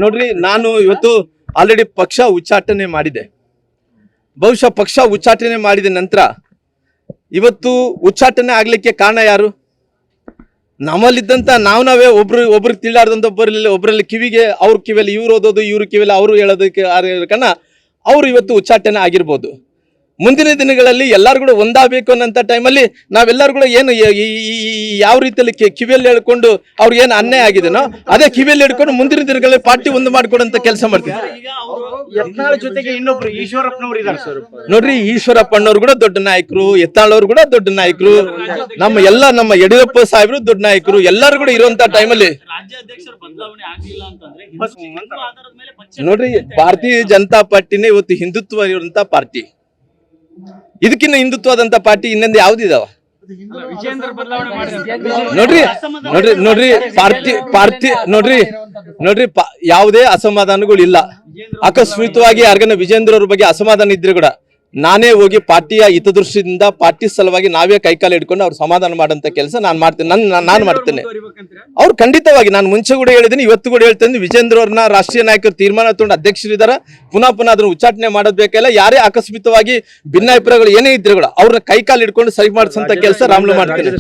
ನೋಡ್ರಿ ನಾನು ಇವತ್ತು ಆಲ್ರೆಡಿ ಪಕ್ಷ ಉಚ್ಚಾಟನೆ ಮಾಡಿದೆ. ಬಹುಶಃ ಪಕ್ಷ ಉಚ್ಚಾಟನೆ ಮಾಡಿದ ನಂತರ ಇವತ್ತು ಉಚ್ಚಾಟನೆ ಆಗ್ಲಿಕ್ಕೆ ಕಾರಣ ಯಾರು? ನಮ್ಮಲ್ಲಿದ್ದಂತ ನಾವೇ ಒಬ್ರಿಗೆ ತಿಳಿಯಾರ್ದಂತ ಒಬ್ಬರಲ್ಲಿ ಕಿವಿಗೆ ಅವ್ರ ಕಿವಿಯಲ್ಲಿ ಇವ್ರು ಓದೋದು, ಇವ್ರ ಕಿವಿಯಲ್ಲಿ ಅವರು ಹೇಳೋದಕ್ಕೆ ಕಾರಣ ಅವ್ರು ಇವತ್ತು ಉಚ್ಚಾಟನೆ ಆಗಿರ್ಬೋದು. ಮುಂದಿನ ದಿನಗಳಲ್ಲಿ ಎಲ್ಲರೂ ಕೂಡ ಒಂದಾಗಬೇಕು ಅನ್ನೋಂಥ ಟೈಮಲ್ಲಿ ನಾವೆಲ್ಲರೂ ಕೂಡ ಏನು ಯಾವ ರೀತಿಯಲ್ಲಿ ಕಿವಿಯಲ್ಲಿ ಹೇಳ್ಕೊಂಡು ಅವ್ರಿಗೆ ಏನು ಅನ್ಯಾಯ ಆಗಿದೆನೋ ಅದೇ ಕಿವಿಯಲ್ಲಿ ಹಿಡ್ಕೊಂಡು ಮುಂದಿನ ದಿನಗಳಲ್ಲಿ ಪಾರ್ಟಿ ಒಂದು ಮಾಡಿಕೊಡುವಂತ ಕೆಲಸ ಮಾಡ್ತೀವಿ. ಜೊತೆಗೆ ಇನ್ನೊಬ್ರು ಈಶ್ವರಪ್ಪನವರು ಇದ್ದಾರೆ ಸರ್. ನೋಡ್ರಿ, ಈಶ್ವರಪ್ಪನವ್ರು ಕೂಡ ದೊಡ್ಡ ನಾಯಕರು, ಯತ್ನಾಳವ್ರು ಕೂಡ ದೊಡ್ಡ ನಾಯಕರು, ನಮ್ಮ ಯಡಿಯೂರಪ್ಪ ಸಾಹೇಬರು ದೊಡ್ಡ ನಾಯಕರು, ಎಲ್ಲರೂ ಕೂಡ ಇರುವಂತ ಟೈಮಲ್ಲಿ ನೋಡ್ರಿ, ಭಾರತೀಯ ಜನತಾ ಪಾರ್ಟಿನೇ ಇವತ್ತು ಹಿಂದುತ್ವ ಇರುವಂತ ಪಾರ್ಟಿ. ಇದಕ್ಕಿನ್ನ ಹಿಂದುತ್ವದಂತ ಪಾರ್ಟಿ ಇನ್ನೊಂದು ಯಾವ್ದಿದಾವ? ನೋಡ್ರಿ ಪಾರ್ಟಿ ನೋಡ್ರಿ ಯಾವುದೇ ಅಸಮಾಧಾನಗಳು ಇಲ್ಲ. ಅಕಸ್ಮಿತವಾಗಿ ಯಾರಿಗನ ವಿಜೇಂದ್ರ ಅವ್ರ ಬಗ್ಗೆ ಅಸಮಾಧಾನ ಇದ್ರೆ ಕೂಡ ನಾನೇ ಹೋಗಿ ಪಾರ್ಟಿಯ ಹಿತದೃಷ್ಟಿಯಿಂದ ಪಾರ್ಟಿ ಸಲುವಾಗಿ ನಾವೇ ಕೈಕಾಲು ಹಿಡ್ಕೊಂಡು ಅವ್ರು ಸಮಾಧಾನ ಮಾಡೋಂಥ ಕೆಲಸ ನಾನು ಮಾಡ್ತೇನೆ. ನಾನು ಮಾಡ್ತೇನೆ. ಅವ್ರು ಖಂಡಿತವಾಗಿ ನಾನು ಮುಂಚೆ ಕೂಡ ಹೇಳಿದ್ದೀನಿ, ಇವತ್ತು ಕೂಡ ಹೇಳ್ತೇನೆ, ವಿಜೇಂದ್ರ ಅವ್ರನ್ನ ರಾಷ್ಟ್ರೀಯ ನಾಯಕರು ತೀರ್ಮಾನ ತಗೊಂಡು ಅಧ್ಯಕ್ಷರಿದ್ದಾರೆ. ಪುನಃ ಅದನ್ನು ಉಚ್ಚಾಟನೆ ಮಾಡೋದ್ ಬೇಕಲ್ಲ. ಯಾರೇ ಅಕಸ್ಮಿತವಾಗಿ ಭಿನ್ನಾಭಿಪ್ರಾಯಗಳು ಏನೇ ಇದ್ರೆ ಕೂಡ ಅವ್ರನ್ನ ಕೈಕಾಲು ಹಿಡ್ಕೊಂಡು ಸರಿ ಮಾಡಿಸಂತ ಕೆಲಸ ರಾಮ್ಲು ಮಾಡ್ತೇನೆ.